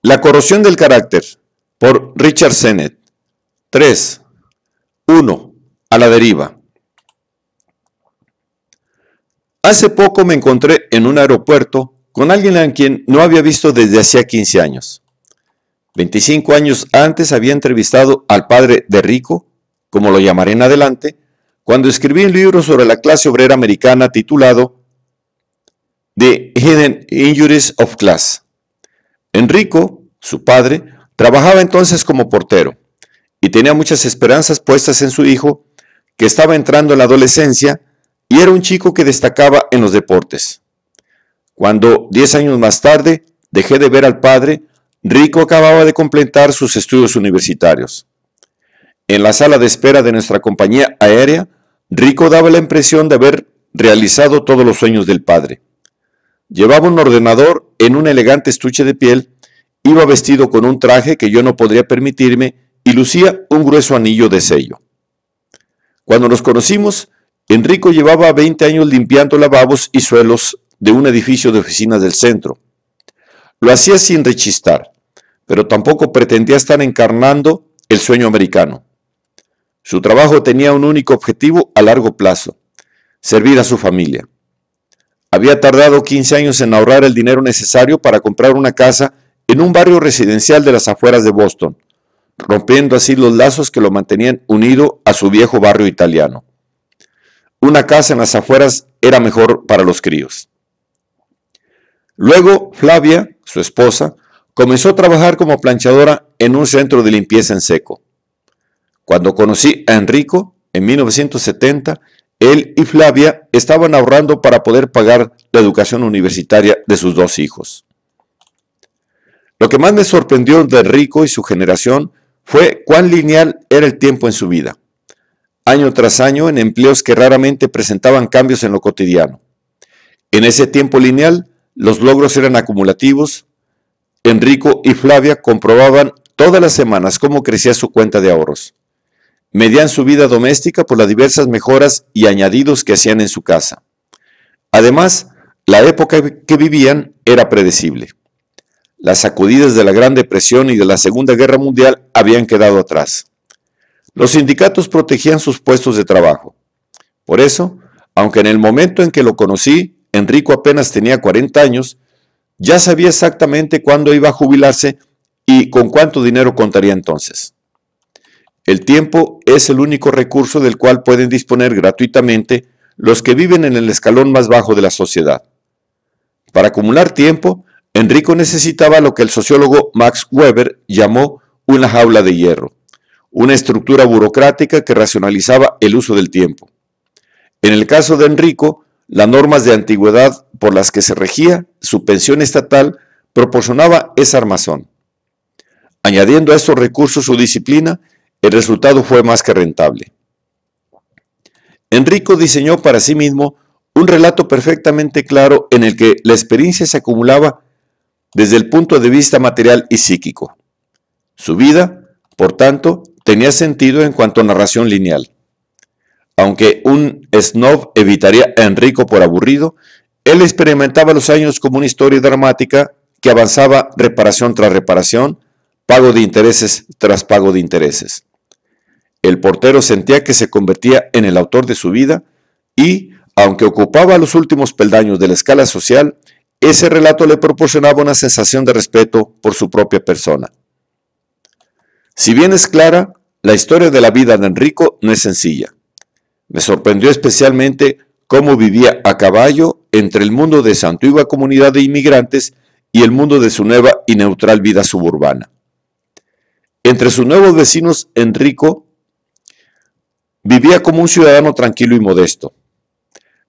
La corrosión del carácter, por Richard Sennett. 3. 1. A la deriva. Hace poco me encontré en un aeropuerto con alguien a quien no había visto desde hacía 15 años. 25 años antes había entrevistado al padre de Rico, como lo llamaré en adelante, cuando escribí un libro sobre la clase obrera americana titulado The Hidden Injuries of Class. Enrico, su padre, trabajaba entonces como portero y tenía muchas esperanzas puestas en su hijo, que estaba entrando en la adolescencia y era un chico que destacaba en los deportes. Cuando 10 años más tarde dejé de ver al padre, Rico acababa de completar sus estudios universitarios. En la sala de espera de nuestra compañía aérea, Rico daba la impresión de haber realizado todos los sueños del padre. Llevaba un ordenador en un elegante estuche de piel, iba vestido con un traje que yo no podría permitirme y lucía un grueso anillo de sello. Cuando nos conocimos, Enrico llevaba 20 años limpiando lavabos y suelos de un edificio de oficinas del centro. Lo hacía sin rechistar, pero tampoco pretendía estar encarnando el sueño americano. Su trabajo tenía un único objetivo a largo plazo: servir a su familia. Había tardado 15 años en ahorrar el dinero necesario para comprar una casa en un barrio residencial de las afueras de Boston, rompiendo así los lazos que lo mantenían unido a su viejo barrio italiano. Una casa en las afueras era mejor para los críos. Luego, Flavia, su esposa, comenzó a trabajar como planchadora en un centro de limpieza en seco. Cuando conocí a Enrico, en 1970, él y Flavia estaban ahorrando para poder pagar la educación universitaria de sus 2 hijos. Lo que más me sorprendió de Enrico y su generación fue cuán lineal era el tiempo en su vida, año tras año en empleos que raramente presentaban cambios en lo cotidiano. En ese tiempo lineal, los logros eran acumulativos. Enrico y Flavia comprobaban todas las semanas cómo crecía su cuenta de ahorros. Medían su vida doméstica por las diversas mejoras y añadidos que hacían en su casa. Además, la época que vivían era predecible. Las sacudidas de la Gran Depresión y de la Segunda Guerra Mundial habían quedado atrás. Los sindicatos protegían sus puestos de trabajo. Por eso, aunque en el momento en que lo conocí, Enrico apenas tenía 40 años, ya sabía exactamente cuándo iba a jubilarse y con cuánto dinero contaría entonces. El tiempo es el único recurso del cual pueden disponer gratuitamente los que viven en el escalón más bajo de la sociedad. Para acumular tiempo, Enrico necesitaba lo que el sociólogo Max Weber llamó una jaula de hierro, una estructura burocrática que racionalizaba el uso del tiempo. En el caso de Enrico, las normas de antigüedad por las que se regía su pensión estatal proporcionaba esa armazón. Añadiendo a estos recursos su disciplina, el resultado fue más que rentable. Enrico diseñó para sí mismo un relato perfectamente claro en el que la experiencia se acumulaba desde el punto de vista material y psíquico. Su vida, por tanto, tenía sentido en cuanto a narración lineal. Aunque un snob evitaría a Enrico por aburrido, él experimentaba los años como una historia dramática que avanzaba reparación tras reparación, pago de intereses tras pago de intereses. El portero sentía que se convertía en el autor de su vida y, aunque ocupaba los últimos peldaños de la escala social, ese relato le proporcionaba una sensación de respeto por su propia persona. Si bien es clara, la historia de la vida de Enrico no es sencilla. Me sorprendió especialmente cómo vivía a caballo entre el mundo de su antigua comunidad de inmigrantes y el mundo de su nueva y neutral vida suburbana. Entre sus nuevos vecinos, Enrico vivía como un ciudadano tranquilo y modesto.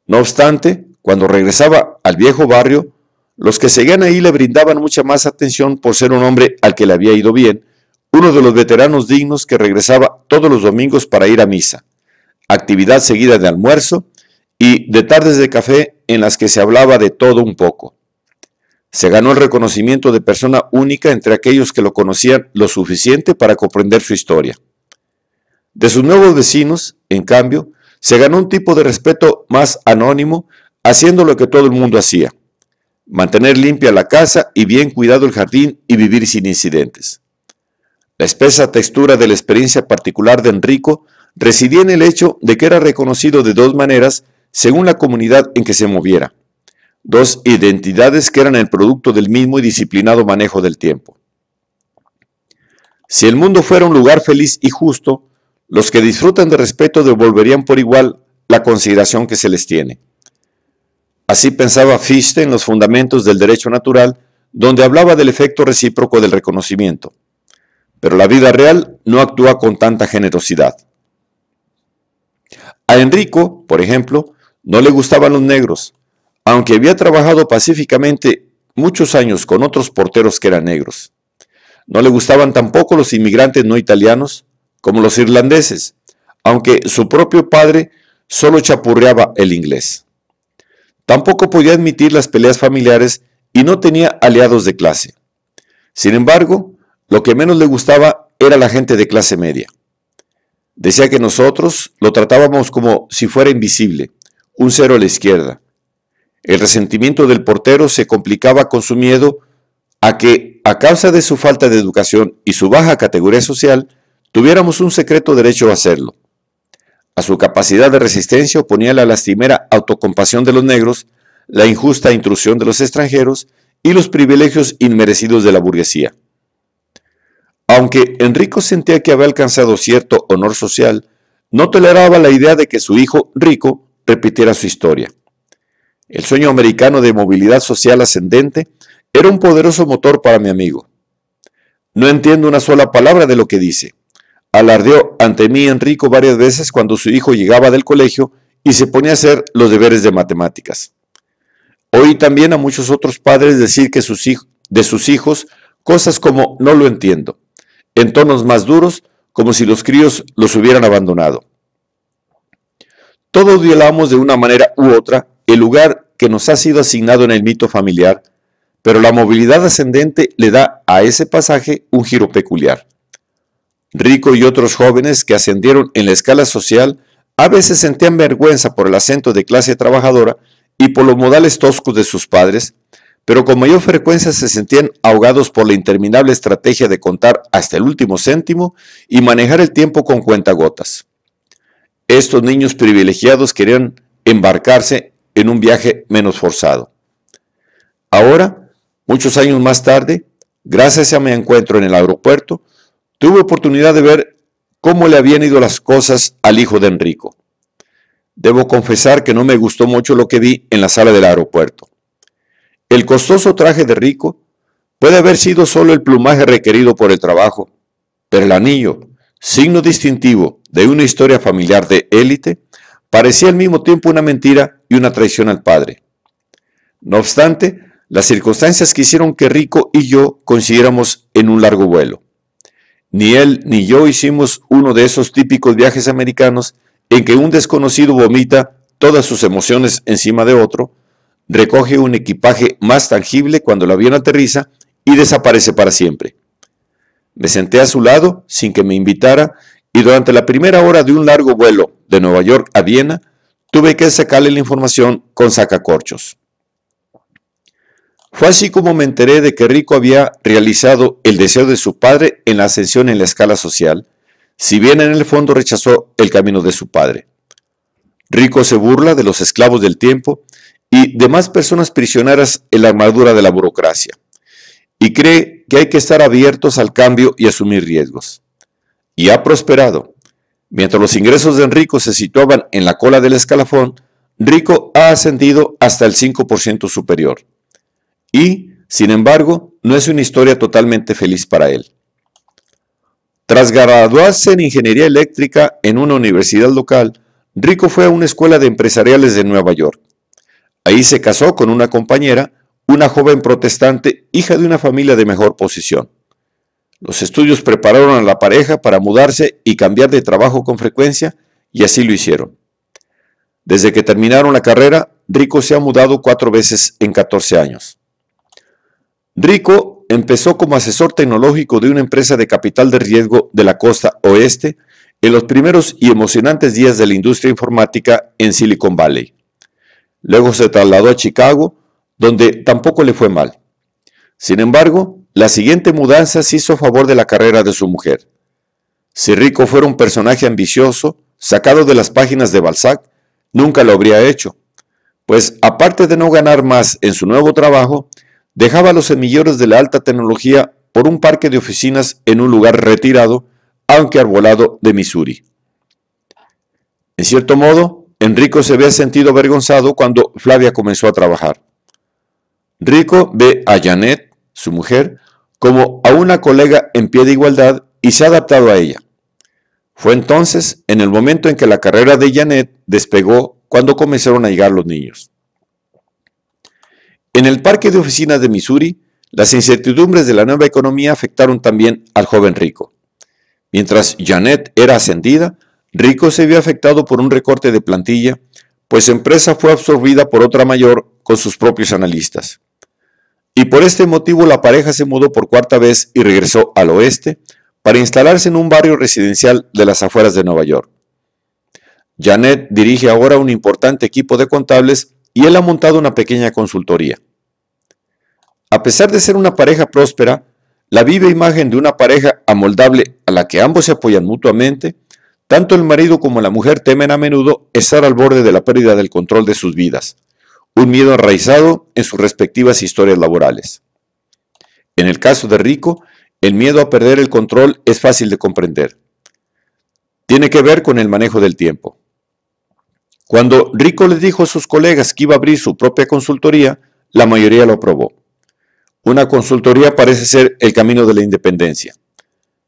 No obstante, cuando regresaba al viejo barrio, los que seguían ahí le brindaban mucha más atención por ser un hombre al que le había ido bien, uno de los veteranos dignos que regresaba todos los domingos para ir a misa, actividad seguida de almuerzo y de tardes de café en las que se hablaba de todo un poco. Se ganó el reconocimiento de persona única entre aquellos que lo conocían lo suficiente para comprender su historia. De sus nuevos vecinos, en cambio, se ganó un tipo de respeto más anónimo, haciendo lo que todo el mundo hacía: mantener limpia la casa y bien cuidado el jardín y vivir sin incidentes. La espesa textura de la experiencia particular de Enrico residía en el hecho de que era reconocido de dos maneras según la comunidad en que se moviera, dos identidades que eran el producto del mismo y disciplinado manejo del tiempo. Si el mundo fuera un lugar feliz y justo, los que disfrutan de respeto devolverían por igual la consideración que se les tiene. Así pensaba Fichte en los fundamentos del derecho natural, donde hablaba del efecto recíproco del reconocimiento. Pero la vida real no actúa con tanta generosidad. A Enrico, por ejemplo, no le gustaban los negros, aunque había trabajado pacíficamente muchos años con otros porteros que eran negros. No le gustaban tampoco los inmigrantes no italianos, como los irlandeses, aunque su propio padre solo chapurreaba el inglés. Tampoco podía admitir las peleas familiares y no tenía aliados de clase. Sin embargo, lo que menos le gustaba era la gente de clase media. Decía que nosotros lo tratábamos como si fuera invisible, un cero a la izquierda. El resentimiento del portero se complicaba con su miedo a que, a causa de su falta de educación y su baja categoría social, tuviéramos un secreto derecho a hacerlo. A su capacidad de resistencia oponía la lastimera autocompasión de los negros, la injusta intrusión de los extranjeros y los privilegios inmerecidos de la burguesía. Aunque Enrico sentía que había alcanzado cierto honor social, no toleraba la idea de que su hijo, Rico, repitiera su historia. El sueño americano de movilidad social ascendente era un poderoso motor para mi amigo. No entiendo una sola palabra de lo que dice. Alardeó ante mí Enrico varias veces cuando su hijo llegaba del colegio y se ponía a hacer los deberes de matemáticas. Oí también a muchos otros padres decir que de sus hijos cosas como "no lo entiendo", en tonos más duros, como si los críos los hubieran abandonado. Todos violamos de una manera u otra el lugar que nos ha sido asignado en el mito familiar, pero la movilidad ascendente le da a ese pasaje un giro peculiar. Rico y otros jóvenes que ascendieron en la escala social a veces sentían vergüenza por el acento de clase trabajadora y por los modales toscos de sus padres, pero con mayor frecuencia se sentían ahogados por la interminable estrategia de contar hasta el último céntimo y manejar el tiempo con cuentagotas. Estos niños privilegiados querían embarcarse en un viaje menos forzado. Ahora, muchos años más tarde, gracias a mi encuentro en el aeropuerto, tuve oportunidad de ver cómo le habían ido las cosas al hijo de Enrico. Debo confesar que no me gustó mucho lo que vi en la sala del aeropuerto. El costoso traje de Rico puede haber sido solo el plumaje requerido por el trabajo, pero el anillo, signo distintivo de una historia familiar de élite, parecía al mismo tiempo una mentira y una traición al padre. No obstante, las circunstancias que hicieron que Rico y yo coincidiéramos en un largo vuelo. Ni él ni yo hicimos uno de esos típicos viajes americanos en que un desconocido vomita todas sus emociones encima de otro, recoge un equipaje más tangible cuando el avión aterriza y desaparece para siempre. Me senté a su lado sin que me invitara y durante la primera hora de un largo vuelo de Nueva York a Viena tuve que sacarle la información con sacacorchos. Fue así como me enteré de que Rico había realizado el deseo de su padre en la ascensión en la escala social, si bien en el fondo rechazó el camino de su padre. Rico se burla de los esclavos del tiempo y demás personas prisioneras en la armadura de la burocracia, y cree que hay que estar abiertos al cambio y asumir riesgos. Y ha prosperado. Mientras los ingresos de Enrico se situaban en la cola del escalafón, Rico ha ascendido hasta el 5% superior. Y, sin embargo, no es una historia totalmente feliz para él. Tras graduarse en ingeniería eléctrica en una universidad local, Rico fue a una escuela de empresariales de Nueva York. Ahí se casó con una compañera, una joven protestante, hija de una familia de mejor posición. Los estudios prepararon a la pareja para mudarse y cambiar de trabajo con frecuencia, y así lo hicieron. Desde que terminaron la carrera, Rico se ha mudado 4 veces en 14 años. Rico empezó como asesor tecnológico de una empresa de capital de riesgo de la costa oeste en los primeros y emocionantes días de la industria informática en Silicon Valley. Luego se trasladó a Chicago, donde tampoco le fue mal. Sin embargo, la siguiente mudanza se hizo a favor de la carrera de su mujer. Si Rico fuera un personaje ambicioso, sacado de las páginas de Balzac, nunca lo habría hecho, pues aparte de no ganar más en su nuevo trabajo, dejaba los semilleros de la alta tecnología por un parque de oficinas en un lugar retirado, aunque arbolado, de Missouri. En cierto modo, Enrico se había sentido avergonzado cuando Flavia comenzó a trabajar. Rico ve a Janet, su mujer, como a una colega en pie de igualdad y se ha adaptado a ella. Fue entonces, en el momento en que la carrera de Janet despegó, cuando comenzaron a llegar los niños. En el parque de oficinas de Missouri, las incertidumbres de la nueva economía afectaron también al joven Rico. Mientras Janet era ascendida, Rico se vio afectado por un recorte de plantilla, pues su empresa fue absorbida por otra mayor con sus propios analistas. Y por este motivo la pareja se mudó por cuarta vez y regresó al oeste para instalarse en un barrio residencial de las afueras de Nueva York. Janet dirige ahora un importante equipo de contables y él ha montado una pequeña consultoría. A pesar de ser una pareja próspera, la viva imagen de una pareja amoldable a la que ambos se apoyan mutuamente, tanto el marido como la mujer temen a menudo estar al borde de la pérdida del control de sus vidas, un miedo enraizado en sus respectivas historias laborales. En el caso de Rico, el miedo a perder el control es fácil de comprender. Tiene que ver con el manejo del tiempo. Cuando Rico les dijo a sus colegas que iba a abrir su propia consultoría, la mayoría lo aprobó. Una consultoría parece ser el camino de la independencia.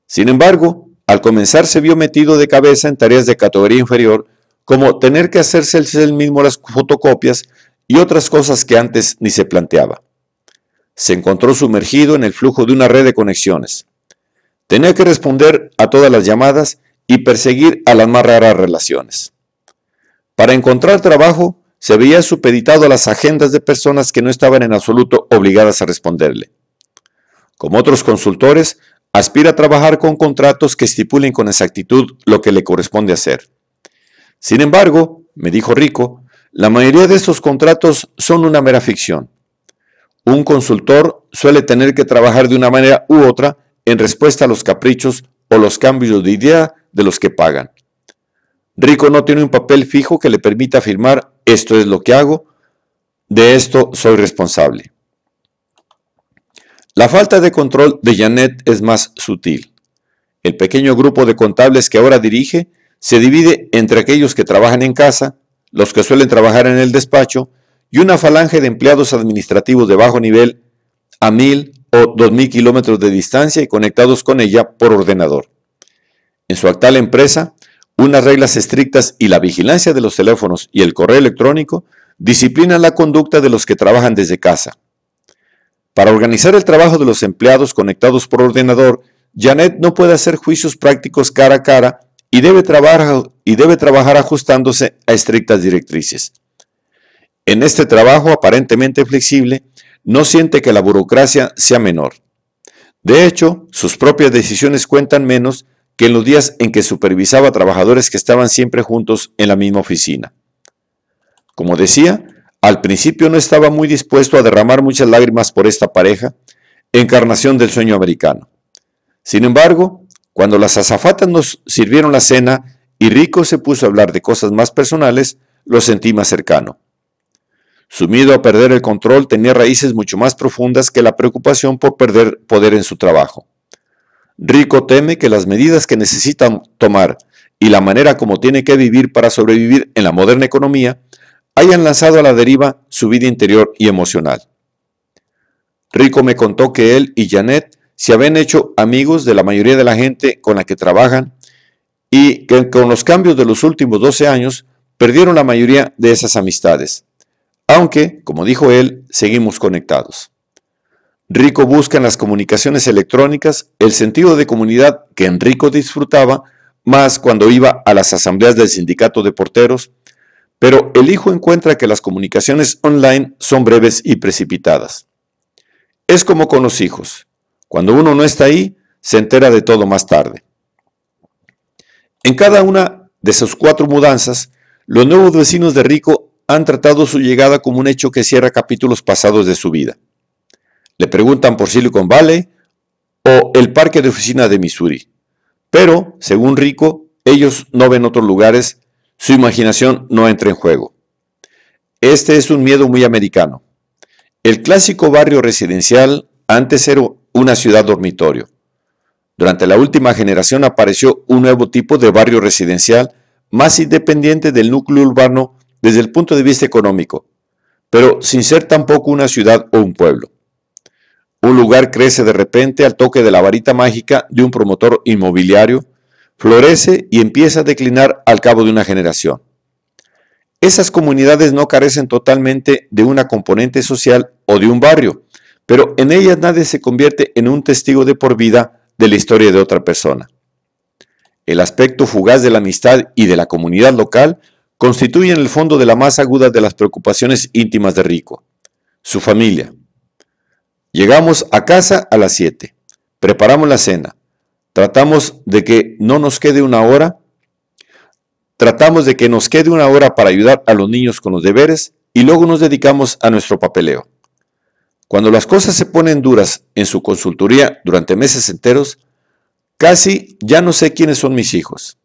Sin embargo, al comenzar se vio metido de cabeza en tareas de categoría inferior, como tener que hacerse él mismo las fotocopias y otras cosas que antes ni se planteaba. Se encontró sumergido en el flujo de una red de conexiones. Tenía que responder a todas las llamadas y perseguir a las más raras relaciones. Para encontrar trabajo, se veía supeditado a las agendas de personas que no estaban en absoluto obligadas a responderle. Como otros consultores, aspira a trabajar con contratos que estipulen con exactitud lo que le corresponde hacer. Sin embargo, me dijo Rico, la mayoría de estos contratos son una mera ficción. Un consultor suele tener que trabajar de una manera u otra en respuesta a los caprichos o los cambios de idea de los que pagan. Rico no tiene un papel fijo que le permita afirmar esto es lo que hago, de esto soy responsable. La falta de control de Janet es más sutil. El pequeño grupo de contables que ahora dirige se divide entre aquellos que trabajan en casa, los que suelen trabajar en el despacho y una falange de empleados administrativos de bajo nivel a 1,000 o 2,000 kilómetros de distancia y conectados con ella por ordenador. En su actual empresa, unas reglas estrictas y la vigilancia de los teléfonos y el correo electrónico disciplinan la conducta de los que trabajan desde casa. Para organizar el trabajo de los empleados conectados por ordenador, Janet no puede hacer juicios prácticos cara a cara y debe trabajar ajustándose a estrictas directrices. En este trabajo aparentemente flexible, no siente que la burocracia sea menor. De hecho, sus propias decisiones cuentan menos que en los días en que supervisaba a trabajadores que estaban siempre juntos en la misma oficina. Como decía, al principio no estaba muy dispuesto a derramar muchas lágrimas por esta pareja, encarnación del sueño americano. Sin embargo, cuando las azafatas nos sirvieron la cena y Rico se puso a hablar de cosas más personales, lo sentí más cercano. Su miedo a perder el control tenía raíces mucho más profundas que la preocupación por perder poder en su trabajo. Rico teme que las medidas que necesita tomar y la manera como tiene que vivir para sobrevivir en la moderna economía hayan lanzado a la deriva su vida interior y emocional. Rico me contó que él y Janet se habían hecho amigos de la mayoría de la gente con la que trabajan y que con los cambios de los últimos 12 años perdieron la mayoría de esas amistades, aunque, como dijo él, seguimos conectados. Rico busca en las comunicaciones electrónicas el sentido de comunidad que Enrico disfrutaba más cuando iba a las asambleas del sindicato de porteros, pero el hijo encuentra que las comunicaciones online son breves y precipitadas. Es como con los hijos. Cuando uno no está ahí, se entera de todo más tarde. En cada una de sus 4 mudanzas, los nuevos vecinos de Rico han tratado su llegada como un hecho que cierra capítulos pasados de su vida. Le preguntan por Silicon Valley o el parque de oficina de Missouri. Pero, según Rico, ellos no ven otros lugares, su imaginación no entra en juego. Este es un miedo muy americano. El clásico barrio residencial antes era una ciudad dormitorio. Durante la última generación apareció un nuevo tipo de barrio residencial más independiente del núcleo urbano desde el punto de vista económico, pero sin ser tampoco una ciudad o un pueblo. Un lugar crece de repente al toque de la varita mágica de un promotor inmobiliario, florece y empieza a declinar al cabo de una generación. Esas comunidades no carecen totalmente de una componente social o de un barrio, pero en ellas nadie se convierte en un testigo de por vida de la historia de otra persona. El aspecto fugaz de la amistad y de la comunidad local constituyen el fondo de la más aguda de las preocupaciones íntimas de Rico, su familia. Llegamos a casa a las 7, preparamos la cena, tratamos de que nos quede una hora para ayudar a los niños con los deberes y luego nos dedicamos a nuestro papeleo. Cuando las cosas se ponen duras en su consultoría durante meses enteros, casi ya no sé quiénes son mis hijos.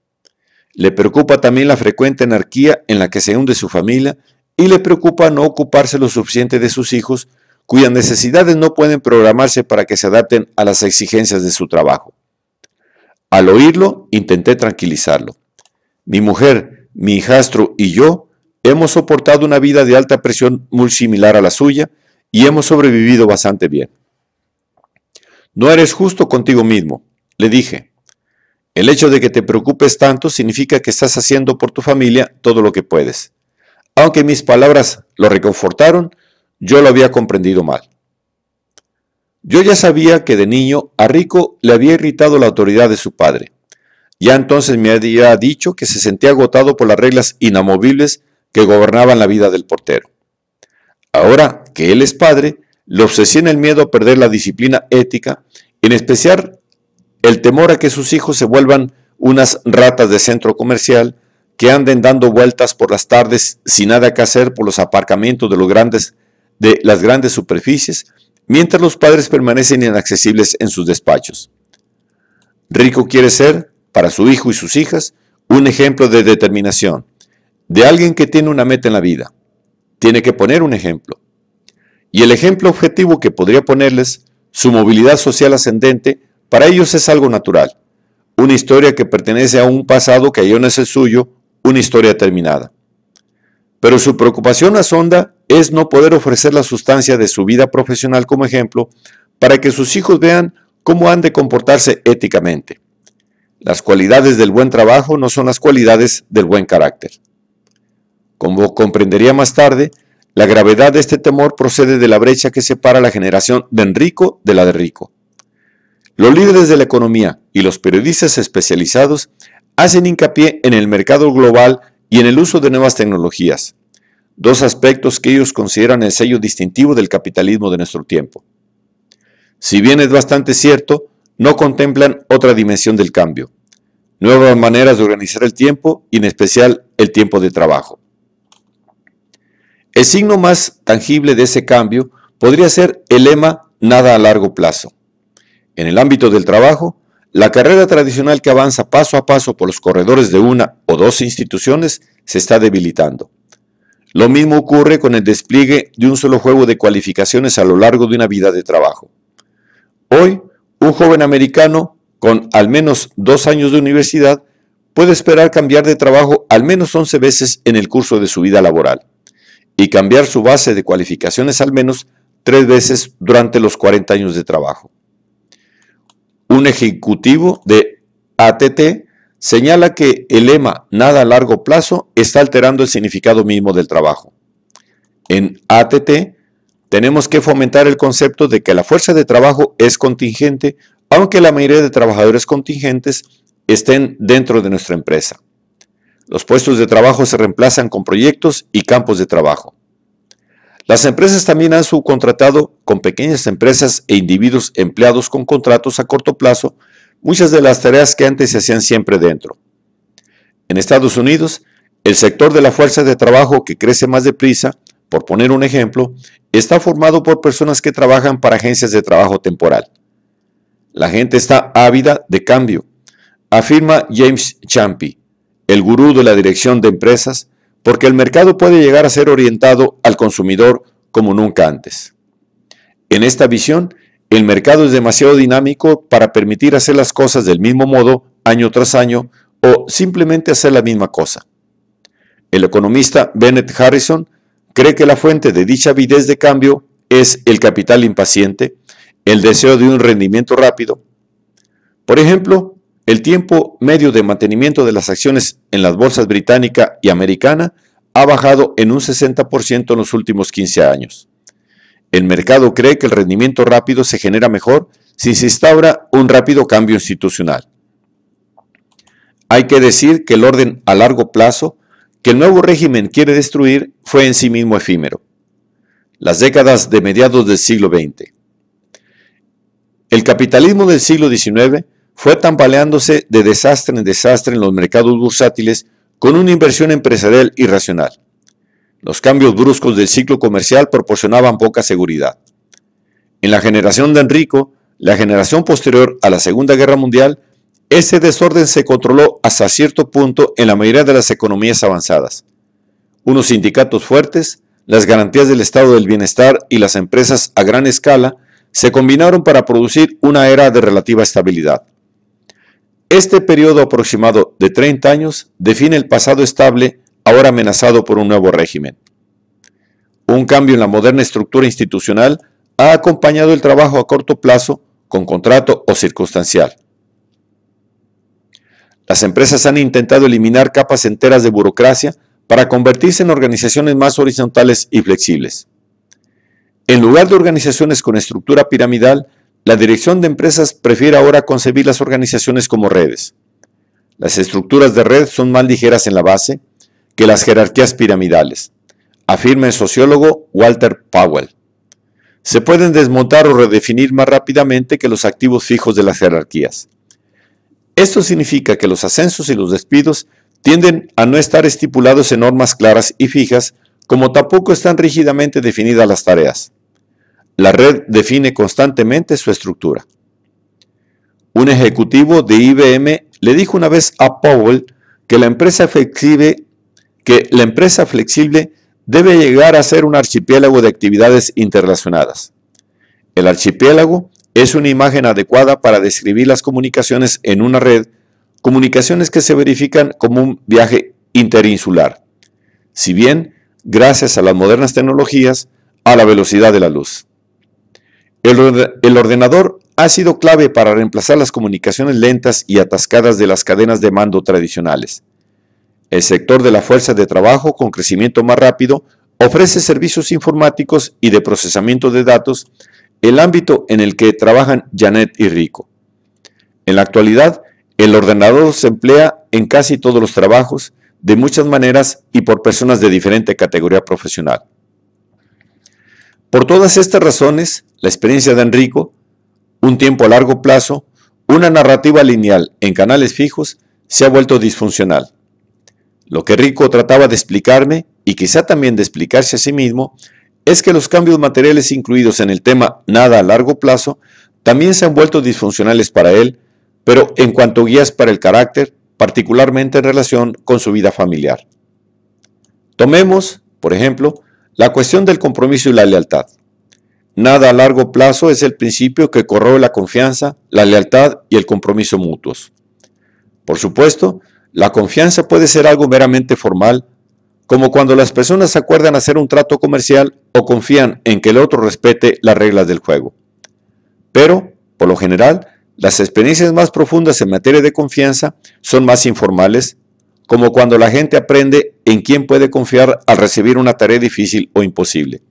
Le preocupa también la frecuente anarquía en la que se hunde su familia y le preocupa no ocuparse lo suficiente de sus hijos, cuyas necesidades no pueden programarse para que se adapten a las exigencias de su trabajo. Al oírlo, intenté tranquilizarlo. Mi mujer, mi hijastro y yo hemos soportado una vida de alta presión muy similar a la suya y hemos sobrevivido bastante bien. No eres justo contigo mismo, le dije. El hecho de que te preocupes tanto significa que estás haciendo por tu familia todo lo que puedes. Aunque mis palabras lo reconfortaron, yo lo había comprendido mal. Yo ya sabía que de niño a Rico le había irritado la autoridad de su padre. Ya entonces me había dicho que se sentía agotado por las reglas inamovibles que gobernaban la vida del portero. Ahora que él es padre, le obsesiona el miedo a perder la disciplina ética, en especial el temor a que sus hijos se vuelvan unas ratas de centro comercial que anden dando vueltas por las tardes sin nada que hacer por los aparcamientos de las grandes superficies, mientras los padres permanecen inaccesibles en sus despachos. Rico quiere ser, para su hijo y sus hijas, un ejemplo de determinación, de alguien que tiene una meta en la vida. Tiene que poner un ejemplo. Y el ejemplo objetivo que podría ponerles, su movilidad social ascendente, para ellos es algo natural. Una historia que pertenece a un pasado que ya no es el suyo, una historia terminada. Pero su preocupación más honda es no poder ofrecer la sustancia de su vida profesional como ejemplo para que sus hijos vean cómo han de comportarse éticamente. Las cualidades del buen trabajo no son las cualidades del buen carácter. Como comprendería más tarde, la gravedad de este temor procede de la brecha que separa la generación de Enrico de la de Rico. Los líderes de la economía y los periodistas especializados hacen hincapié en el mercado global y en el uso de nuevas tecnologías, dos aspectos que ellos consideran el sello distintivo del capitalismo de nuestro tiempo. Si bien es bastante cierto, no contemplan otra dimensión del cambio, nuevas maneras de organizar el tiempo y en especial el tiempo de trabajo. El signo más tangible de ese cambio podría ser el lema nada a largo plazo. En el ámbito del trabajo, la carrera tradicional que avanza paso a paso por los corredores de una o dos instituciones se está debilitando. Lo mismo ocurre con el despliegue de un solo juego de cualificaciones a lo largo de una vida de trabajo. Hoy, un joven americano con al menos 2 años de universidad puede esperar cambiar de trabajo al menos 11 veces en el curso de su vida laboral y cambiar su base de cualificaciones al menos 3 veces durante los 40 años de trabajo. Un ejecutivo de AT&T señala que el lema nada a largo plazo está alterando el significado mismo del trabajo. En AT&T tenemos que fomentar el concepto de que la fuerza de trabajo es contingente, aunque la mayoría de trabajadores contingentes estén dentro de nuestra empresa. Los puestos de trabajo se reemplazan con proyectos y campos de trabajo. Las empresas también han subcontratado con pequeñas empresas e individuos empleados con contratos a corto plazo muchas de las tareas que antes se hacían siempre dentro. En Estados Unidos, El sector de la fuerza de trabajo que crece más deprisa, por poner un ejemplo, está formado por personas que trabajan para agencias de trabajo temporal. La gente está ávida de cambio, afirma James Champy, el gurú de la dirección de empresas, porque el mercado puede llegar a ser orientado al consumidor como nunca antes. En esta visión, el mercado es demasiado dinámico para permitir hacer las cosas del mismo modo año tras año o simplemente hacer la misma cosa. El economista Bennett Harrison cree que la fuente de dicha avidez de cambio es el capital impaciente, el deseo de un rendimiento rápido. Por ejemplo, el tiempo medio de mantenimiento de las acciones en las bolsas británica y americana ha bajado en un 60% en los últimos 15 años. El mercado cree que el rendimiento rápido se genera mejor si se instaura un rápido cambio institucional. Hay que decir que el orden a largo plazo que el nuevo régimen quiere destruir fue en sí mismo efímero. Las décadas de mediados del siglo XX. El capitalismo del siglo XIX fue tambaleándose de desastre en desastre en los mercados bursátiles con una inversión empresarial irracional. Los cambios bruscos del ciclo comercial proporcionaban poca seguridad. En la generación de Enrico, la generación posterior a la Segunda Guerra Mundial, ese desorden se controló hasta cierto punto en la mayoría de las economías avanzadas. Unos sindicatos fuertes, las garantías del estado del bienestar y las empresas a gran escala se combinaron para producir una era de relativa estabilidad. Este periodo aproximado de 30 años define el pasado estable, ahora amenazado por un nuevo régimen. Un cambio en la moderna estructura institucional ha acompañado el trabajo a corto plazo, con contrato o circunstancial. Las empresas han intentado eliminar capas enteras de burocracia para convertirse en organizaciones más horizontales y flexibles. En lugar de organizaciones con estructura piramidal, la dirección de empresas prefiere ahora concebir las organizaciones como redes. Las estructuras de red son más ligeras en la base que las jerarquías piramidales, afirma el sociólogo Walter Powell. Se pueden desmontar o redefinir más rápidamente que los activos fijos de las jerarquías. Esto significa que los ascensos y los despidos tienden a no estar estipulados en normas claras y fijas, como tampoco están rígidamente definidas las tareas. La red define constantemente su estructura. Un ejecutivo de IBM le dijo una vez a Powell que la empresa flexible debe llegar a ser un archipiélago de actividades interrelacionadas. El archipiélago es una imagen adecuada para describir las comunicaciones en una red, comunicaciones que se verifican como un viaje interinsular, si bien, gracias a las modernas tecnologías, a la velocidad de la luz. El ordenador ha sido clave para reemplazar las comunicaciones lentas y atascadas de las cadenas de mando tradicionales. El sector de la fuerza de trabajo, con crecimiento más rápido, ofrece servicios informáticos y de procesamiento de datos, el ámbito en el que trabajan Janet y Rico. En la actualidad, el ordenador se emplea en casi todos los trabajos, de muchas maneras y por personas de diferente categoría profesional. Por todas estas razones, la experiencia de Enrico, un tiempo a largo plazo, una narrativa lineal en canales fijos, se ha vuelto disfuncional. Lo que Rico trataba de explicarme, y quizá también de explicarse a sí mismo, es que los cambios materiales incluidos en el tema nada a largo plazo también se han vuelto disfuncionales para él, pero en cuanto a guías para el carácter, particularmente en relación con su vida familiar. Tomemos, por ejemplo, la cuestión del compromiso y la lealtad. Nada a largo plazo es el principio que corroe la confianza, la lealtad y el compromiso mutuos. Por supuesto, la confianza puede ser algo meramente formal, como cuando las personas acuerdan hacer un trato comercial o confían en que el otro respete las reglas del juego. Pero, por lo general, las experiencias más profundas en materia de confianza son más informales, como cuando la gente aprende en quién puede confiar al recibir una tarea difícil o imposible.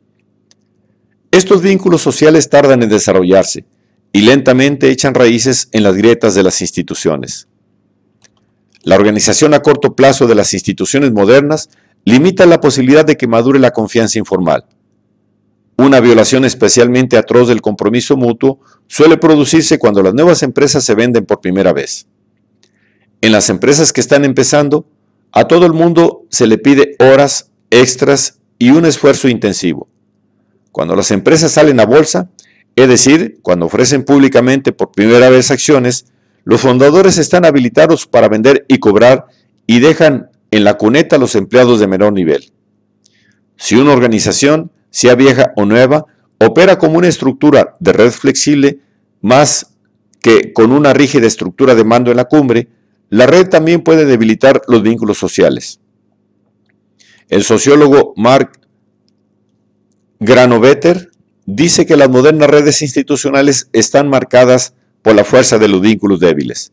Estos vínculos sociales tardan en desarrollarse y lentamente echan raíces en las grietas de las instituciones. La organización a corto plazo de las instituciones modernas limita la posibilidad de que madure la confianza informal. Una violación especialmente atroz del compromiso mutuo suele producirse cuando las nuevas empresas se venden por primera vez. En las empresas que están empezando, A todo el mundo se le pide horas extras y un esfuerzo intensivo. Cuando las empresas salen a bolsa, es decir, cuando ofrecen públicamente por primera vez acciones, los fundadores están habilitados para vender y cobrar y dejan en la cuneta a los empleados de menor nivel. Si una organización, sea vieja o nueva, opera como una estructura de red flexible más que con una rígida estructura de mando en la cumbre, la red también puede debilitar los vínculos sociales. El sociólogo Mark Granovetter dice que las modernas redes institucionales están marcadas por la fuerza de los vínculos débiles,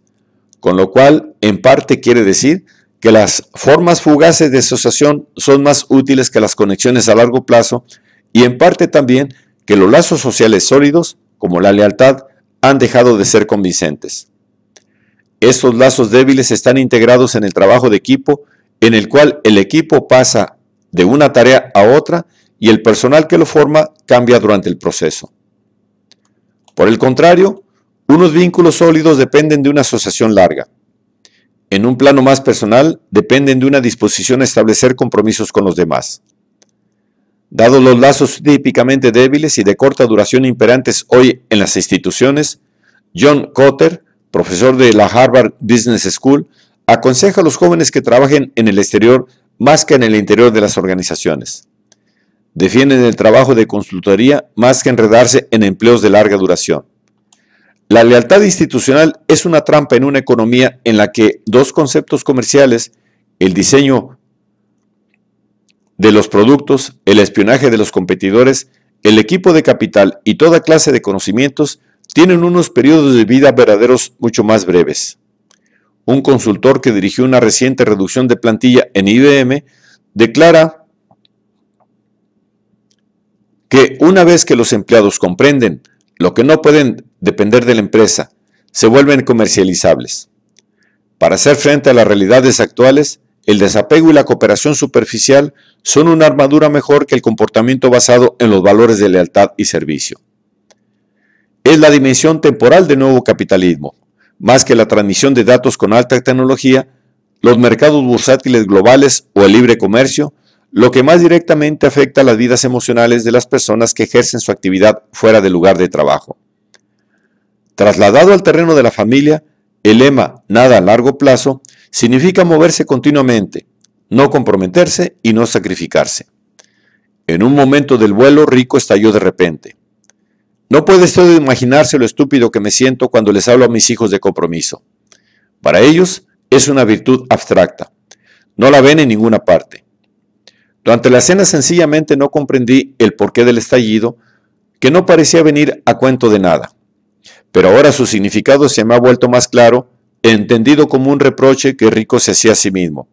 con lo cual en parte quiere decir que las formas fugaces de asociación son más útiles que las conexiones a largo plazo y en parte también que los lazos sociales sólidos, como la lealtad, han dejado de ser convincentes. Estos lazos débiles están integrados en el trabajo de equipo, en el cual el equipo pasa de una tarea a otra y el personal que lo forma cambia durante el proceso. Por el contrario, unos vínculos sólidos dependen de una asociación larga. En un plano más personal, dependen de una disposición a establecer compromisos con los demás. Dados los lazos típicamente débiles y de corta duración imperantes hoy en las instituciones, John Kotter, profesor de la Harvard Business School, aconseja a los jóvenes que trabajen en el exterior más que en el interior de las organizaciones. Defienden el trabajo de consultoría más que enredarse en empleos de larga duración. La lealtad institucional es una trampa en una economía en la que dos conceptos comerciales, el diseño de los productos, el espionaje de los competidores, el equipo de capital y toda clase de conocimientos tienen unos periodos de vida verdaderos mucho más breves. Un consultor que dirigió una reciente reducción de plantilla en IBM declara que una vez que los empleados comprenden lo que no pueden depender de la empresa, se vuelven comercializables. Para hacer frente a las realidades actuales, el desapego y la cooperación superficial son una armadura mejor que el comportamiento basado en los valores de lealtad y servicio. Es la dimensión temporal del nuevo capitalismo, más que la transmisión de datos con alta tecnología, los mercados bursátiles globales o el libre comercio, lo que más directamente afecta a las vidas emocionales de las personas que ejercen su actividad fuera del lugar de trabajo. Trasladado al terreno de la familia, el lema "nada a largo plazo" significa moverse continuamente, no comprometerse y no sacrificarse. En un momento del vuelo, Rico estalló de repente. No puede usted imaginarse lo estúpido que me siento cuando les hablo a mis hijos de compromiso. Para ellos es una virtud abstracta. No la ven en ninguna parte. Durante la cena sencillamente no comprendí el porqué del estallido, que no parecía venir a cuento de nada. Pero ahora su significado se me ha vuelto más claro, entendido como un reproche que Rico se hacía a sí mismo.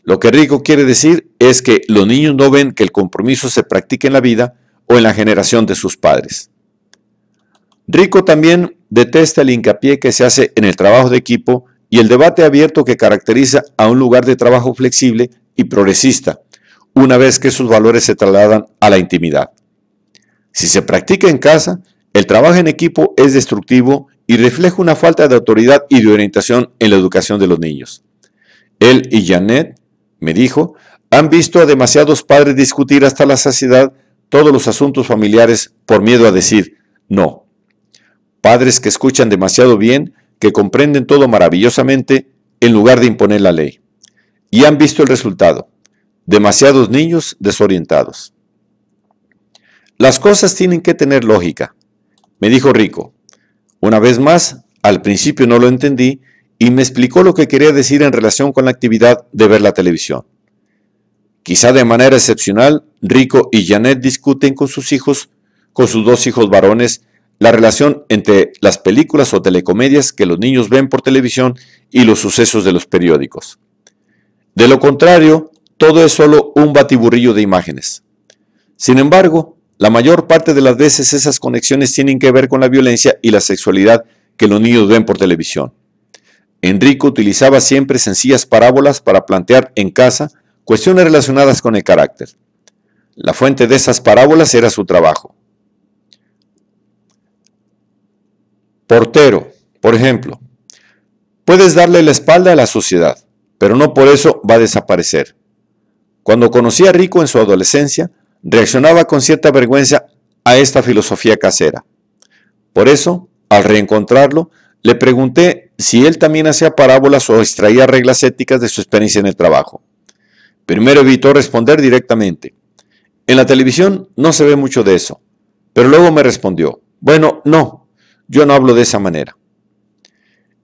Lo que Rico quiere decir es que los niños no ven que el compromiso se practique en la vida o en la generación de sus padres. Rico también detesta el hincapié que se hace en el trabajo de equipo y el debate abierto que caracteriza a un lugar de trabajo flexible y progresista, una vez que sus valores se trasladan a la intimidad. Si se practica en casa, el trabajo en equipo es destructivo y refleja una falta de autoridad y de orientación en la educación de los niños. Él y Janet, me dijo, han visto a demasiados padres discutir hasta la saciedad todos los asuntos familiares por miedo a decir no. Padres que escuchan demasiado bien, que comprenden todo maravillosamente en lugar de imponer la ley. Y han visto el resultado. Demasiados niños desorientados. Las cosas tienen que tener lógica, me dijo Rico. Una vez más, al principio no lo entendí y me explicó lo que quería decir en relación con la actividad de ver la televisión. Quizá de manera excepcional, Rico y Janet discuten con sus dos hijos varones, la relación entre las películas o telecomedias que los niños ven por televisión y los sucesos de los periódicos. De lo contrario, todo es solo un batiburrillo de imágenes. Sin embargo, la mayor parte de las veces esas conexiones tienen que ver con la violencia y la sexualidad que los niños ven por televisión. Enrico utilizaba siempre sencillas parábolas para plantear en casa cuestiones relacionadas con el carácter. La fuente de esas parábolas era su trabajo. Portero, por ejemplo, puedes darle la espalda a la sociedad, pero no por eso va a desaparecer. Cuando conocí a Rico en su adolescencia, reaccionaba con cierta vergüenza a esta filosofía casera. Por eso, al reencontrarlo, le pregunté si él también hacía parábolas o extraía reglas éticas de su experiencia en el trabajo. Primero evitó responder directamente. En la televisión no se ve mucho de eso, pero luego me respondió, bueno, no, yo no hablo de esa manera.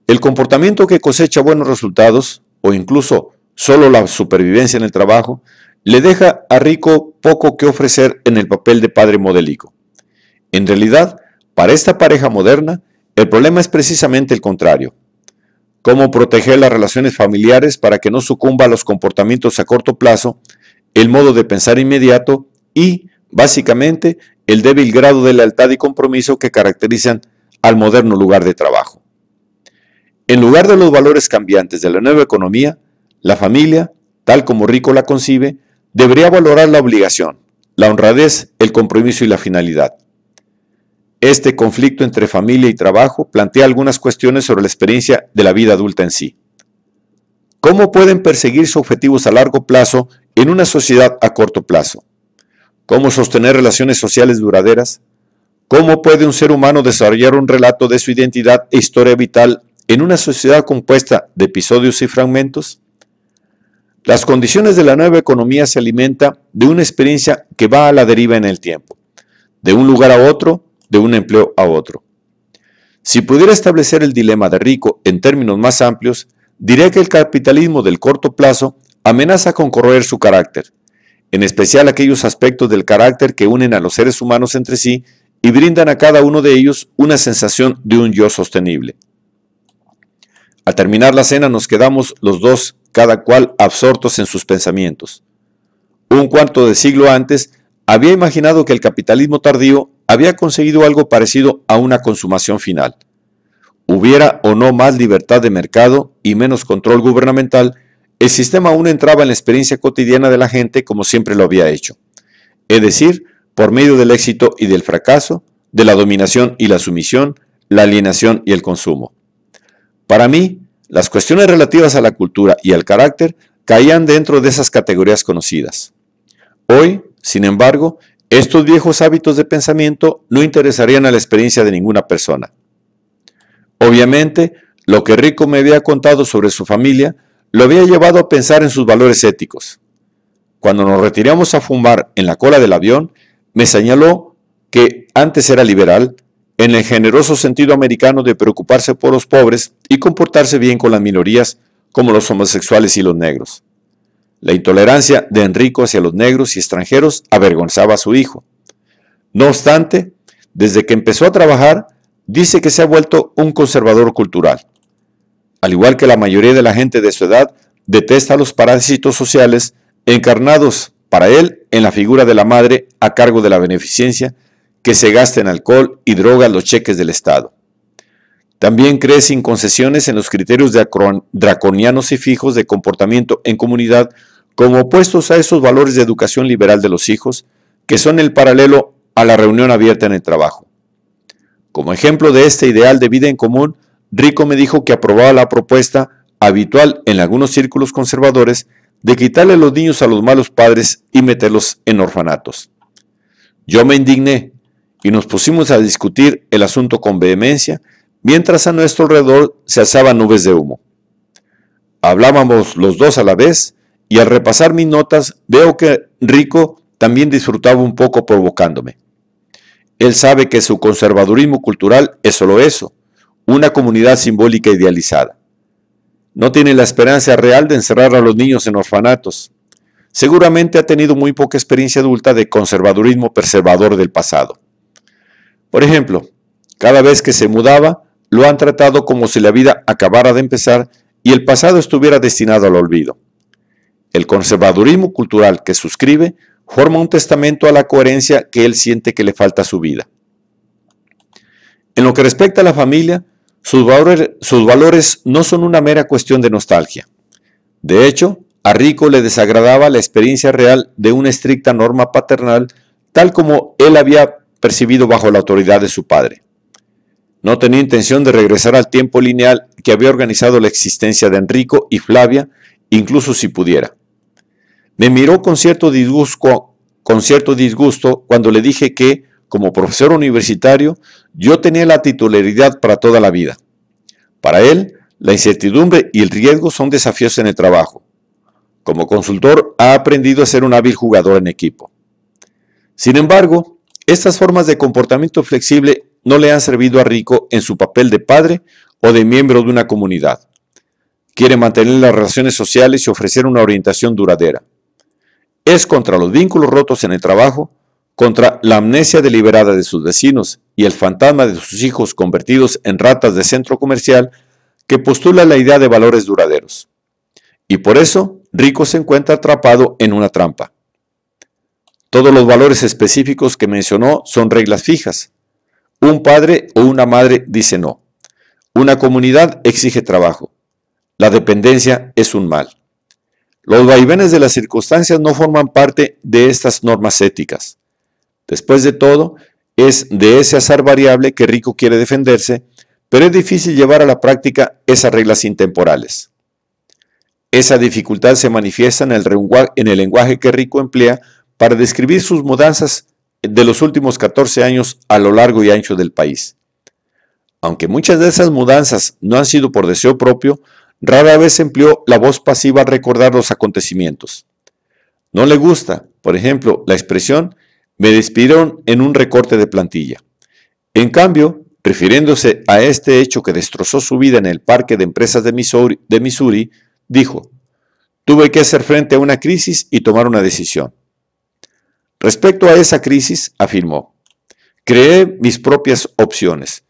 El comportamiento que cosecha buenos resultados, o incluso solo la supervivencia en el trabajo, le deja a Rico poco que ofrecer en el papel de padre modélico. En realidad, para esta pareja moderna, el problema es precisamente el contrario. Cómo proteger las relaciones familiares para que no sucumba a los comportamientos a corto plazo, el modo de pensar inmediato y, básicamente, el débil grado de lealtad y compromiso que caracterizan al moderno lugar de trabajo. En lugar de los valores cambiantes de la nueva economía, la familia, tal como Rico la concibe, debería valorar la obligación, la honradez, el compromiso y la finalidad. Este conflicto entre familia y trabajo plantea algunas cuestiones sobre la experiencia de la vida adulta en sí. ¿Cómo pueden perseguir sus objetivos a largo plazo en una sociedad a corto plazo? ¿Cómo sostener relaciones sociales duraderas? ¿Cómo puede un ser humano desarrollar un relato de su identidad e historia vital en una sociedad compuesta de episodios y fragmentos? Las condiciones de la nueva economía se alimentan de una experiencia que va a la deriva en el tiempo, de un lugar a otro, de un empleo a otro. Si pudiera establecer el dilema de Rico en términos más amplios, diría que el capitalismo del corto plazo amenaza con corroer su carácter, en especial aquellos aspectos del carácter que unen a los seres humanos entre sí y brindan a cada uno de ellos una sensación de un yo sostenible. Al terminar la cena nos quedamos los dos, cada cual absortos en sus pensamientos. Un cuarto de siglo antes, había imaginado que el capitalismo tardío había conseguido algo parecido a una consumación final. Hubiera o no más libertad de mercado y menos control gubernamental, el sistema aún entraba en la experiencia cotidiana de la gente como siempre lo había hecho. Es decir, por medio del éxito y del fracaso, de la dominación y la sumisión, la alienación y el consumo. Para mí, las cuestiones relativas a la cultura y al carácter caían dentro de esas categorías conocidas. Hoy, sin embargo, estos viejos hábitos de pensamiento no interesarían a la experiencia de ninguna persona. Obviamente, lo que Rico me había contado sobre su familia lo había llevado a pensar en sus valores éticos. Cuando nos retiramos a fumar en la cola del avión, me señaló que antes era liberal, en el generoso sentido americano de preocuparse por los pobres y comportarse bien con las minorías como los homosexuales y los negros. La intolerancia de Enrico hacia los negros y extranjeros avergonzaba a su hijo. No obstante, desde que empezó a trabajar, dice que se ha vuelto un conservador cultural. Al igual que la mayoría de la gente de su edad, detesta a los parásitos sociales encarnados para él en la figura de la madre a cargo de la beneficencia que se gasta en alcohol y drogas los cheques del Estado. También cree sin concesiones en los criterios draconianos y fijos de comportamiento en comunidad como opuestos a esos valores de educación liberal de los hijos, que son el paralelo a la reunión abierta en el trabajo. Como ejemplo de este ideal de vida en común, Rico me dijo que aprobaba la propuesta habitual en algunos círculos conservadores de quitarle a los niños a los malos padres y meterlos en orfanatos. Yo me indigné y nos pusimos a discutir el asunto con vehemencia, mientras a nuestro alrededor se alzaban nubes de humo. Hablábamos los dos a la vez y al repasar mis notas veo que Rico también disfrutaba un poco provocándome. Él sabe que su conservadurismo cultural es solo eso, una comunidad simbólica idealizada. No tiene la esperanza real de encerrar a los niños en orfanatos. Seguramente ha tenido muy poca experiencia adulta de conservadurismo preservador del pasado. Por ejemplo, cada vez que se mudaba, lo han tratado como si la vida acabara de empezar y el pasado estuviera destinado al olvido. El conservadurismo cultural que suscribe forma un testamento a la coherencia que él siente que le falta a su vida. En lo que respecta a la familia, sus valores no son una mera cuestión de nostalgia. De hecho, a Rico le desagradaba la experiencia real de una estricta norma paternal, tal como él había percibido bajo la autoridad de su padre. No tenía intención de regresar al tiempo lineal que había organizado la existencia de Enrico y Flavia incluso si pudiera. Me miró con cierto disgusto cuando le dije que, como profesor universitario, yo tenía la titularidad para toda la vida. Para él, la incertidumbre y el riesgo son desafíos en el trabajo. Como consultor, ha aprendido a ser un hábil jugador en equipo. Sin embargo, estas formas de comportamiento flexible no le han servido a Rico en su papel de padre o de miembro de una comunidad. Quiere mantener las relaciones sociales y ofrecer una orientación duradera. Es contra los vínculos rotos en el trabajo, contra la amnesia deliberada de sus vecinos y el fantasma de sus hijos convertidos en ratas de centro comercial, que postula la idea de valores duraderos. Y por eso, Rico se encuentra atrapado en una trampa. Todos los valores específicos que mencionó son reglas fijas. Un padre o una madre dice no. Una comunidad exige trabajo. La dependencia es un mal. Los vaivenes de las circunstancias no forman parte de estas normas éticas. Después de todo, es de ese azar variable que Rico quiere defenderse, pero es difícil llevar a la práctica esas reglas intemporales. Esa dificultad se manifiesta en el lenguaje que Rico emplea para describir sus mudanzas de los últimos 14 años a lo largo y ancho del país. Aunque muchas de esas mudanzas no han sido por deseo propio, rara vez empleó la voz pasiva al recordar los acontecimientos. No le gusta, por ejemplo, la expresión "me despidieron en un recorte de plantilla". En cambio, refiriéndose a este hecho que destrozó su vida en el parque de empresas de Missouri, dijo: "Tuve que hacer frente a una crisis y tomar una decisión". Respecto a esa crisis, afirmó: "Creé mis propias opciones.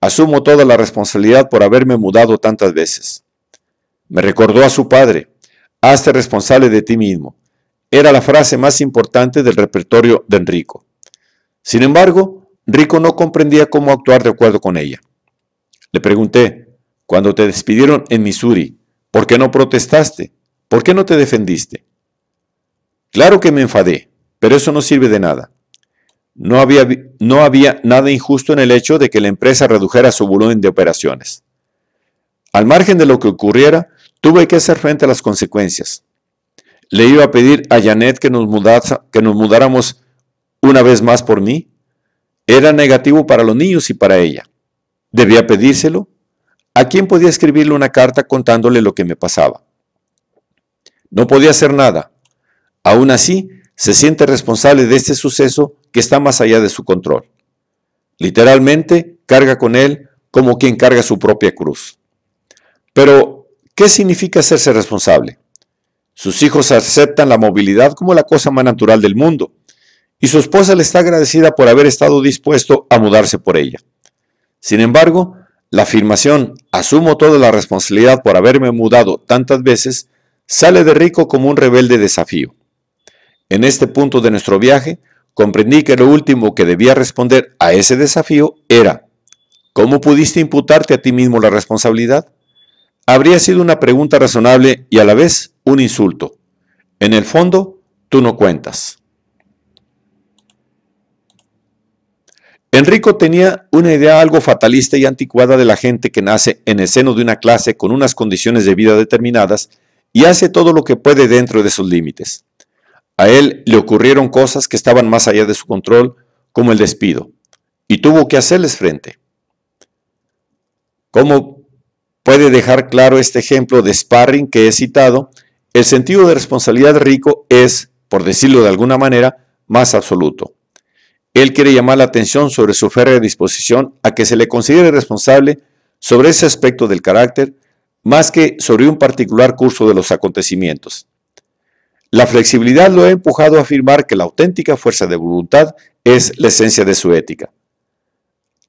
Asumo toda la responsabilidad por haberme mudado tantas veces". Me recordó a su padre: "Hazte responsable de ti mismo". Era la frase más importante del repertorio de Enrico. Sin embargo, Rico no comprendía cómo actuar de acuerdo con ella. Le pregunté: "Cuando te despidieron en Missouri, ¿por qué no protestaste? ¿Por qué no te defendiste?". "Claro que me enfadé, pero eso no sirve de nada. No había nada injusto en el hecho de que la empresa redujera su volumen de operaciones. Al margen de lo que ocurriera, tuve que hacer frente a las consecuencias. ¿Le iba a pedir a Janet que nos mudáramos una vez más por mí? Era negativo para los niños y para ella. ¿Debía pedírselo? ¿A quién podía escribirle una carta contándole lo que me pasaba? No podía hacer nada. Aún así, se siente responsable de este suceso que está más allá de su control. Literalmente, carga con él como quien carga su propia cruz. Pero, ¿qué significa hacerse responsable? Sus hijos aceptan la movilidad como la cosa más natural del mundo, y su esposa le está agradecida por haber estado dispuesto a mudarse por ella. Sin embargo, la afirmación "asumo toda la responsabilidad por haberme mudado tantas veces" sale de Rico como un rebelde desafío. En este punto de nuestro viaje, comprendí que lo último que debía responder a ese desafío era: ¿cómo pudiste imputarte a ti mismo la responsabilidad? Habría sido una pregunta razonable y a la vez un insulto. En el fondo, tú no cuentas. Enrico tenía una idea algo fatalista y anticuada de la gente que nace en el seno de una clase con unas condiciones de vida determinadas y hace todo lo que puede dentro de sus límites. A él le ocurrieron cosas que estaban más allá de su control, como el despido, y tuvo que hacerles frente. Como puede dejar claro este ejemplo de sparring que he citado, el sentido de responsabilidad de Rico es, por decirlo de alguna manera, más absoluto. Él quiere llamar la atención sobre su férrea disposición a que se le considere responsable sobre ese aspecto del carácter, más que sobre un particular curso de los acontecimientos. La flexibilidad lo ha empujado a afirmar que la auténtica fuerza de voluntad es la esencia de su ética.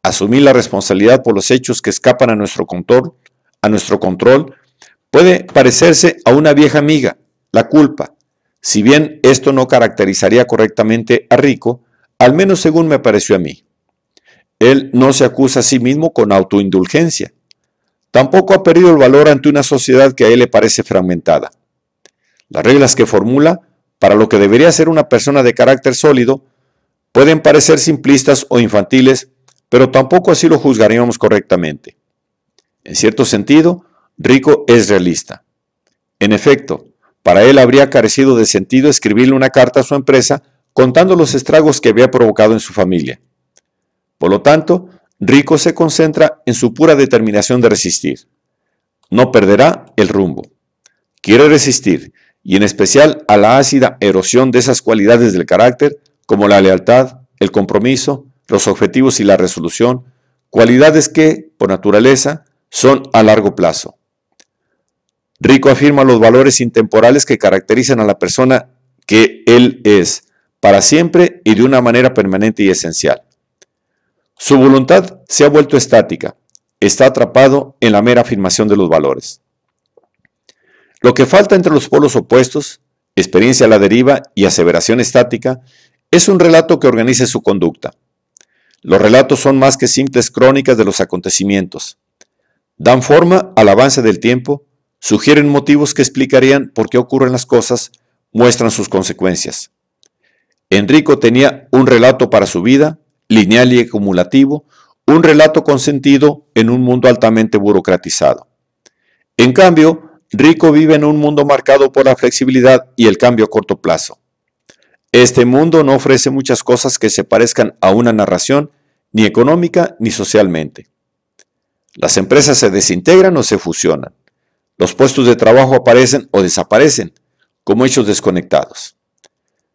Asumir la responsabilidad por los hechos que escapan a nuestro control, puede parecerse a una vieja amiga, la culpa. Si bien esto no caracterizaría correctamente a Rico, al menos según me pareció a mí. Él no se acusa a sí mismo con autoindulgencia. Tampoco ha perdido el valor ante una sociedad que a él le parece fragmentada. Las reglas que formula para lo que debería ser una persona de carácter sólido pueden parecer simplistas o infantiles, pero tampoco así lo juzgaríamos correctamente. En cierto sentido, Rico es realista. En efecto, para él habría carecido de sentido escribirle una carta a su empresa contando los estragos que había provocado en su familia. Por lo tanto, Rico se concentra en su pura determinación de resistir. No perderá el rumbo. Quiere resistir, y en especial a la ácida erosión de esas cualidades del carácter como la lealtad, el compromiso, los objetivos y la resolución, cualidades que, por naturaleza, son a largo plazo. Rico afirma los valores intemporales que caracterizan a la persona que él es, para siempre y de una manera permanente y esencial. Su voluntad se ha vuelto estática, está atrapado en la mera afirmación de los valores. Lo que falta entre los polos opuestos, experiencia a la deriva y aseveración estática, es un relato que organice su conducta. Los relatos son más que simples crónicas de los acontecimientos. Dan forma al avance del tiempo, sugieren motivos que explicarían por qué ocurren las cosas, muestran sus consecuencias. Enrico tenía un relato para su vida, lineal y acumulativo, un relato con sentido en un mundo altamente burocratizado. En cambio, Rico vive en un mundo marcado por la flexibilidad y el cambio a corto plazo. Este mundo no ofrece muchas cosas que se parezcan a una narración, ni económica ni socialmente. Las empresas se desintegran o se fusionan. Los puestos de trabajo aparecen o desaparecen, como hechos desconectados.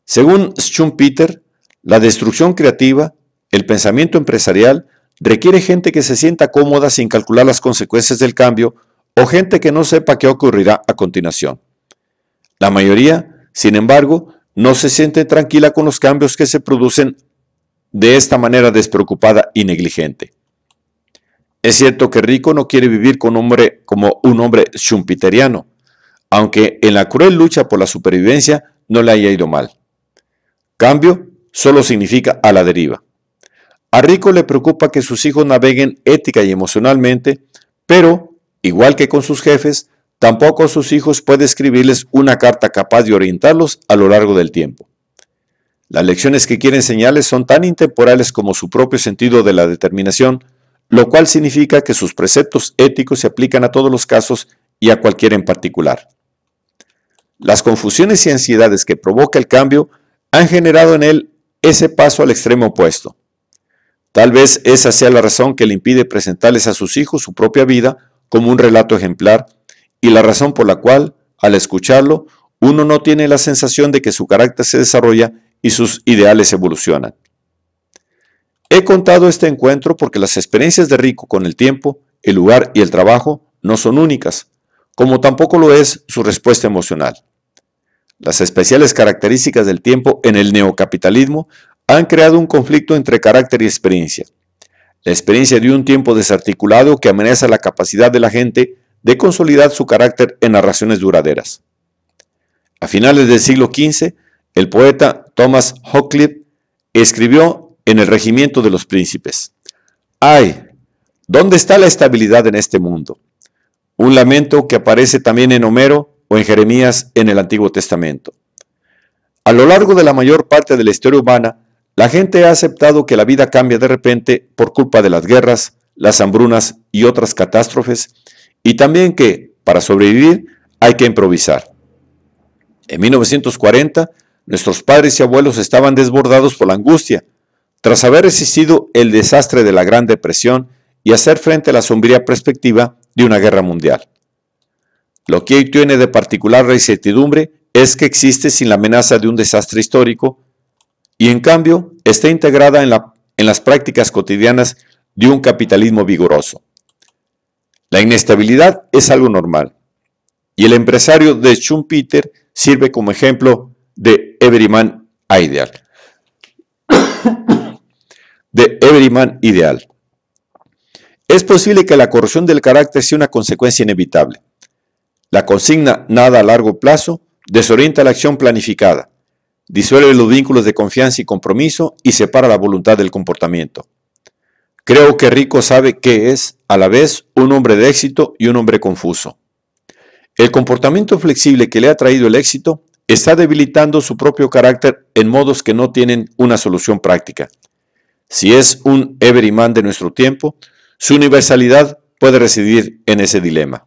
Según Schumpeter, la destrucción creativa, el pensamiento empresarial, requiere gente que se sienta cómoda sin calcular las consecuencias del cambio o gente que no sepa qué ocurrirá a continuación. La mayoría, sin embargo, no se siente tranquila con los cambios que se producen de esta manera despreocupada y negligente. Es cierto que Rico no quiere vivir como un hombre schumpeteriano, aunque en la cruel lucha por la supervivencia no le haya ido mal. Cambio solo significa a la deriva. A Rico le preocupa que sus hijos naveguen ética y emocionalmente, pero, igual que con sus jefes, tampoco a sus hijos puede escribirles una carta capaz de orientarlos a lo largo del tiempo. Las lecciones que quiere enseñarles son tan intemporales como su propio sentido de la determinación, lo cual significa que sus preceptos éticos se aplican a todos los casos y a cualquiera en particular. Las confusiones y ansiedades que provoca el cambio han generado en él ese paso al extremo opuesto. Tal vez esa sea la razón que le impide presentarles a sus hijos su propia vida como un relato ejemplar y la razón por la cual, al escucharlo, uno no tiene la sensación de que su carácter se desarrolla y sus ideales evolucionan. He contado este encuentro porque las experiencias de Rico con el tiempo, el lugar y el trabajo no son únicas, como tampoco lo es su respuesta emocional. Las especiales características del tiempo en el neocapitalismo han creado un conflicto entre carácter y experiencia. La experiencia de un tiempo desarticulado que amenaza la capacidad de la gente de consolidar su carácter en narraciones duraderas. A finales del siglo XV, el poeta Thomas Hoccleve escribió en El regimiento de los príncipes: ¡ay! ¿Dónde está la estabilidad en este mundo? Un lamento que aparece también en Homero o en Jeremías en el Antiguo Testamento. A lo largo de la mayor parte de la historia humana, la gente ha aceptado que la vida cambia de repente por culpa de las guerras, las hambrunas y otras catástrofes, y también que, para sobrevivir, hay que improvisar. En 1940, nuestros padres y abuelos estaban desbordados por la angustia, tras haber resistido el desastre de la Gran Depresión y hacer frente a la sombría perspectiva de una guerra mundial. Lo que hoy tiene de particular incertidumbre es que existe sin la amenaza de un desastre histórico y en cambio está integrada en las prácticas cotidianas de un capitalismo vigoroso. La inestabilidad es algo normal y el empresario de Schumpeter sirve como ejemplo de Everyman Ideal. Es posible que la corrosión del carácter sea una consecuencia inevitable. La consigna nada a largo plazo desorienta la acción planificada, disuelve los vínculos de confianza y compromiso y separa la voluntad del comportamiento. Creo que Rico sabe que es, a la vez, un hombre de éxito y un hombre confuso. El comportamiento flexible que le ha traído el éxito está debilitando su propio carácter en modos que no tienen una solución práctica. Si es un everyman de nuestro tiempo, su universalidad puede residir en ese dilema.